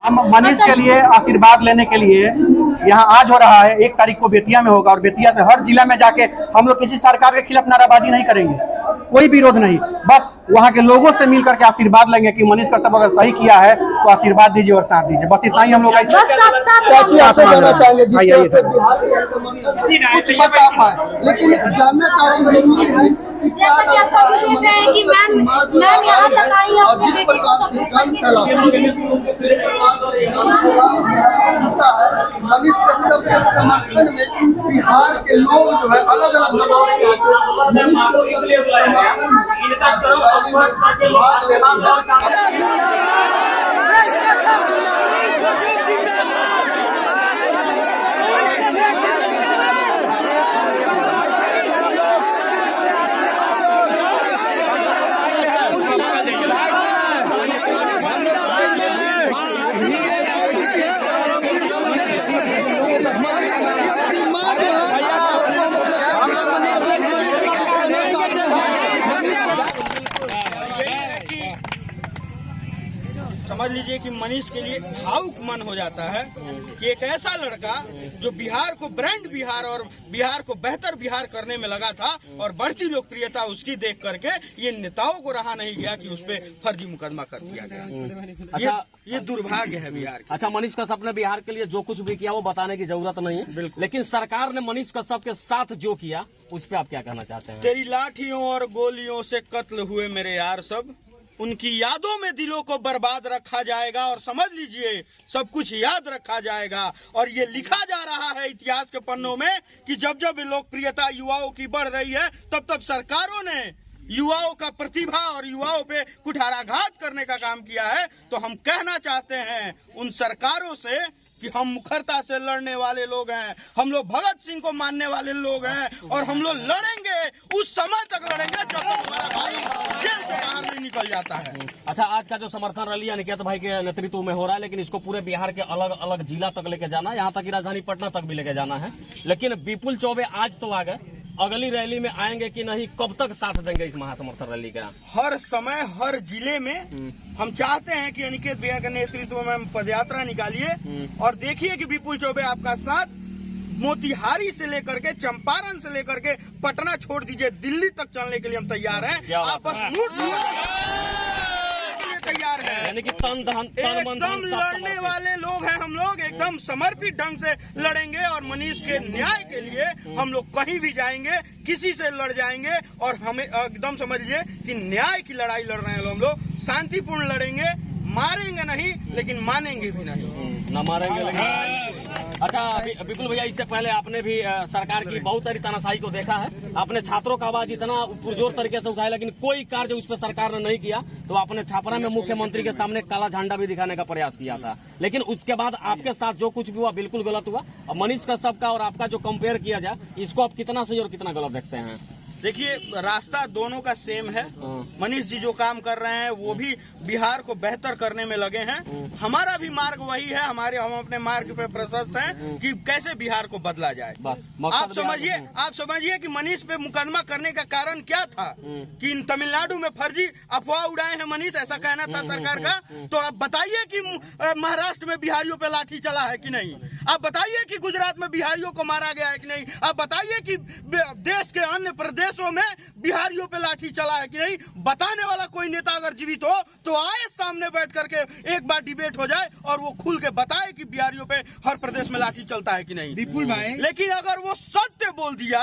हम मनीष के लिए आशीर्वाद लेने के लिए यहाँ आज हो रहा है। 1 तारीख को बेतिया में होगा और बेतिया से हर जिला में जाके हम लोग किसी सरकार के खिलाफ नाराबाजी नहीं करेंगे, कोई विरोध नहीं, बस वहाँ के लोगों से मिल करके आशीर्वाद लेंगे कि मनीष कश्यप अगर सही किया है तो आशीर्वाद दीजिए और साथ दीजिए। बस इतना ही हम लोग लेकिन जानना जरूरी है जैसा कि आप सब लोग देख रहे हैं कि मैम यहाँ तक आई है और जिस प्रकार से जन सलाह मनीष कश्यप के समर्थन में बिहार के लोग जो है अलग अलग दबाव समझ लीजिए कि मनीष के लिए भावुक मन हो जाता है कि एक ऐसा लड़का जो बिहार को ब्रांड बिहार और बिहार को बेहतर बिहार करने में लगा था और बढ़ती लोकप्रियता उसकी देख करके ये नेताओं को रहा नहीं गया कि उस पर फर्जी मुकदमा कर दिया गया। अच्छा, ये दुर्भाग्य है बिहार का। अच्छा, मनीष कश्यप ने बिहार के लिए जो कुछ भी किया वो बताने की जरूरत नहीं है, बिल्कुल। लेकिन सरकार ने मनीष कश्यप के साथ जो किया उस पर आप क्या कहना चाहते हैं? तेरी लाठियों और गोलियों से कत्ल हुए मेरे यार सब, उनकी यादों में दिलों को बर्बाद रखा जाएगा और समझ लीजिए सब कुछ याद रखा जाएगा। और ये लिखा जा रहा है इतिहास के पन्नों में कि जब जब लोकप्रियता युवाओं की बढ़ रही है तब तब सरकारों ने युवाओं का प्रतिभा और युवाओं पे कुठाराघात करने का काम किया है। तो हम कहना चाहते हैं उन सरकारों से कि हम मुखरता से लड़ने वाले लोग हैं, हम लोग भगत सिंह को मानने वाले लोग हैं और हम लोग लड़ेंगे, उस समय तक लड़ेंगे जब तक हमारा भाई जेल से बाहर नहीं निकल जाता है। अच्छा, आज का जो समर्थन रैली अनिकेत भाई के नेतृत्व में हो रहा है, लेकिन इसको पूरे बिहार के अलग अलग जिला तक लेके जाना है, यहाँ तक कि राजधानी पटना तक भी लेके जाना है। लेकिन विपुल चौबे आज तो आ गए, अगली रैली में आएंगे कि नहीं, कब तक साथ देंगे इस महासमर्थन रैली का? हर समय हर जिले में हम चाहते हैं कि अनिकेत भैया के नेतृत्व में पदयात्रा निकालिए और देखिए कि विपुल चौबे आपका साथ मोतिहारी से लेकर के चंपारण से लेकर के पटना छोड़ दीजिए दिल्ली तक चलने के लिए हम तैयार हैं। आपस तैयार है, यानी कि एकदम लड़ने वाले लोग हैं हम लोग, एकदम समर्पित ढंग से लड़ेंगे और मनीष के न्याय के लिए हम लोग कहीं भी जाएंगे, किसी से लड़ जाएंगे और हमें एकदम समझ लीजिए कि न्याय की लड़ाई लड़ रहे हैं हम लोग, शांतिपूर्ण लड़ेंगे, मारेंगे नहीं लेकिन मानेंगे भी नहीं, न मारेंगे लेकिन। अच्छा विपुल भैया, इससे पहले आपने भी सरकार की बहुत सारी तानाशाही को देखा है, आपने छात्रों का आवाज इतना पुरजोर तरीके से उठाया लेकिन कोई कार्य उस पर सरकार ने नहीं किया, तो आपने छापरा में मुख्यमंत्री के सामने काला झंडा भी दिखाने का प्रयास किया था, लेकिन उसके बाद आपके साथ जो कुछ भी हुआ बिल्कुल गलत हुआ। मनीष कश्यप का और आपका जो कंपेयर किया जाए, इसको आप कितना सही और कितना गलत देखते हैं? देखिए, रास्ता दोनों का सेम है। मनीष जी जो काम कर रहे हैं वो भी बिहार को बेहतर करने में लगे हैं, हमारा भी मार्ग वही है, हम अपने मार्ग पे प्रशस्त हैं कि कैसे बिहार को बदला जाए। आप समझिए कि मनीष पे मुकदमा करने का कारण क्या था कि इन तमिलनाडु में फर्जी अफवाह उड़ाए हैं मनीष, ऐसा कहना था सरकार का। तो आप बताइए कि महाराष्ट्र में बिहारियों पे लाठी चला है कि नहीं, आप बताइए कि गुजरात में बिहारियों को मारा गया है कि नहीं, आप बताइए कि देश के अन्य प्रदेशों में बिहारियों पे लाठी चला है कि नहीं। बताने वाला कोई नेता अगर जीवित हो तो आए सामने बैठ करके एक बार डिबेट हो जाए और वो खुल के बताए कि बिहारियों पे हर प्रदेश में लाठी चलता है कि नहीं। विपुल भाई, लेकिन अगर वो सत्य बोल दिया,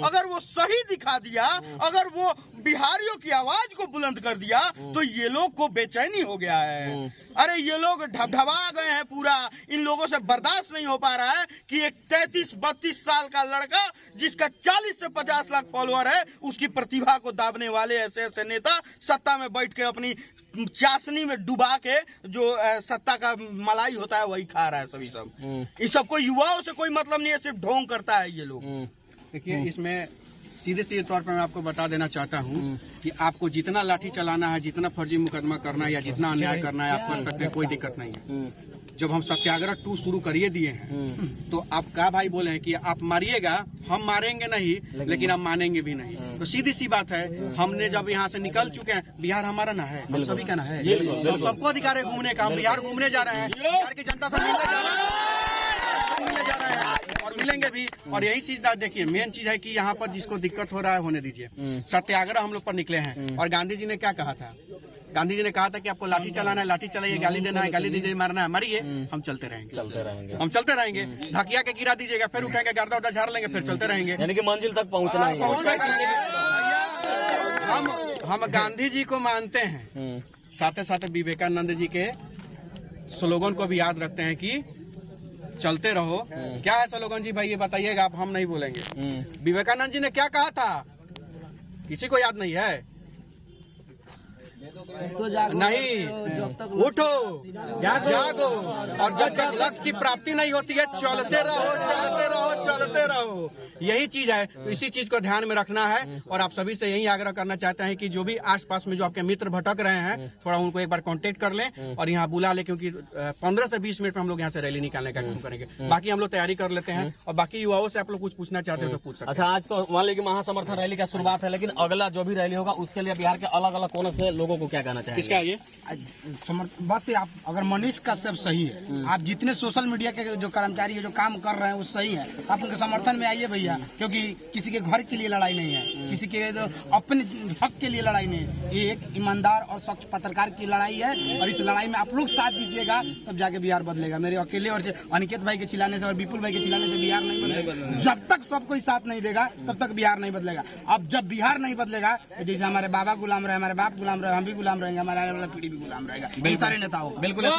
अगर वो सही दिखा दिया, अगर वो बिहारियों की आवाज को बुलंद कर दिया तो ये लोग को बेचैनी हो गया है। अरे ये लोग ढबढबा गए हैं पूरा, इन लोगों से बर्दाश्त नहीं हो पा रहा है कि एक 33-32 साल का लड़का जिसका 40 से 50 लाख फॉलोअर है, उसकी प्रतिभा को दाबने वाले ऐसे ऐसे नेता सत्ता में बैठ के अपनी चाशनी में डुबा के जो सत्ता का मलाई होता है वही खा रहा है सभी सब। इस सबको युवाओं से कोई मतलब नहीं है, सिर्फ ढोंग करता है ये लोग। देखिए, इसमें सीधे सीधे तौर पर मैं आपको बता देना चाहता हूँ कि आपको जितना लाठी चलाना है, जितना फर्जी मुकदमा करना है या जितना अन्याय करना है, आप कर सकते हैं, कोई दिक्कत नहीं है। जब हम सत्याग्रह 2 शुरू करिए दिए हैं तो आप क्या भाई बोले हैं कि आप मारिएगा, हम मारेंगे नहीं लेकिन हम मानेंगे भी नहीं। तो सीधी सी बात है, हमने जब यहाँ से निकल चुके हैं, बिहार हमारा ना है, हम सभी का ना है, हम सबको अधिकार है घूमने का। हम बिहार घूमने जा रहे हैं, बिहार की जनता से मिलने जा रहे हैं और मिलेंगे भी। और यही चीज देखिए, मेन चीज है कि यहाँ पर जिसको दिक्कत हो रहा है होने दीजिए। सत्याग्रह हम लोग पर निकले हैं और गांधी जी ने क्या कहा था? गांधी जी ने कहा था कि आपको लाठी चलाना है, लाठी चलाइए, गाली देना है, गाली दीजिए, मारना है, मारिए, हम चलते रहेंगे, हम चलते रहेंगे। धकिया के गिरा दीजिएगा, फिर उठेंगे, गर्दा उठा झाड़ लेंगे, फिर चलते रहेंगे, यानी कि मंजिल तक पहुंचना ही है। हम गांधी जी को मानते हैं, साथ ही साथ विवेकानंद जी के स्लोगन को भी याद रखते हैं कि चलते रहो। क्या है स्लोगन जी भाई, ये बताइएगा आप, हम नहीं बोलेंगे। विवेकानंद जी ने क्या कहा था, किसी को याद नहीं है? नहीं, उठो, जागो, और जब तक लक्ष्य की प्राप्ति नहीं होती है, चलते रहो, चलते रहो, चलते रहो। यही चीज है, तो इसी चीज को ध्यान में रखना है। और आप सभी से यही आग्रह करना चाहते हैं कि जो भी आसपास में जो आपके मित्र भटक रहे हैं, थोड़ा उनको एक बार कांटेक्ट कर लें और यहाँ बुला लें, क्योंकि 15 से 20 मिनट में हम लोग यहाँ से रैली निकालने का काम करेंगे। बाकी हम लोग तैयारी कर लेते हैं और बाकी युवाओं से आप लोग कुछ पूछना चाहते हो तो पूछ सकते हैं। अच्छा, आज तो मान लीजिए महासमर्थन रैली का शुरुआत है, लेकिन अगला जो भी रैली होगा उसके लिए बिहार के अलग अलग कोने से लोगों को क्या कहना चाहिए? किसका ये बस आप अगर मनीष का सब सही है, आप जितने सोशल मीडिया के जो कर्मचारी है जो काम कर रहे हैं वो सही है, आप उनके समर्थन में आइए भैया। क्योंकि किसी के घर के लिए लड़ाई नहीं है, किसी के अपने हक के लिए लड़ाई नहीं है, ये एक ईमानदार और स्वच्छ पत्रकार की लड़ाई है। और इस लड़ाई में आप लोग साथ दीजिएगा, तब जाके बिहार बदलेगा। मेरे अकेले और अनिकेत भाई के चिल्लाने से और विपुल भाई के चिल्लाने से बिहार नहीं बदलेगा। जब तक सब कोई साथ नहीं देगा तब तक बिहार नहीं बदलेगा। अब जब बिहार नहीं बदलेगा, तो जैसे हमारे बाबा गुलाम रहे, हमारे बाप गुलाम रहे, हम भी गुलाम रहेंगे, हमारे आने वाला पीढ़ी भी गुलाम रहेगा, इन सारे नेताओं। बिल्कुल।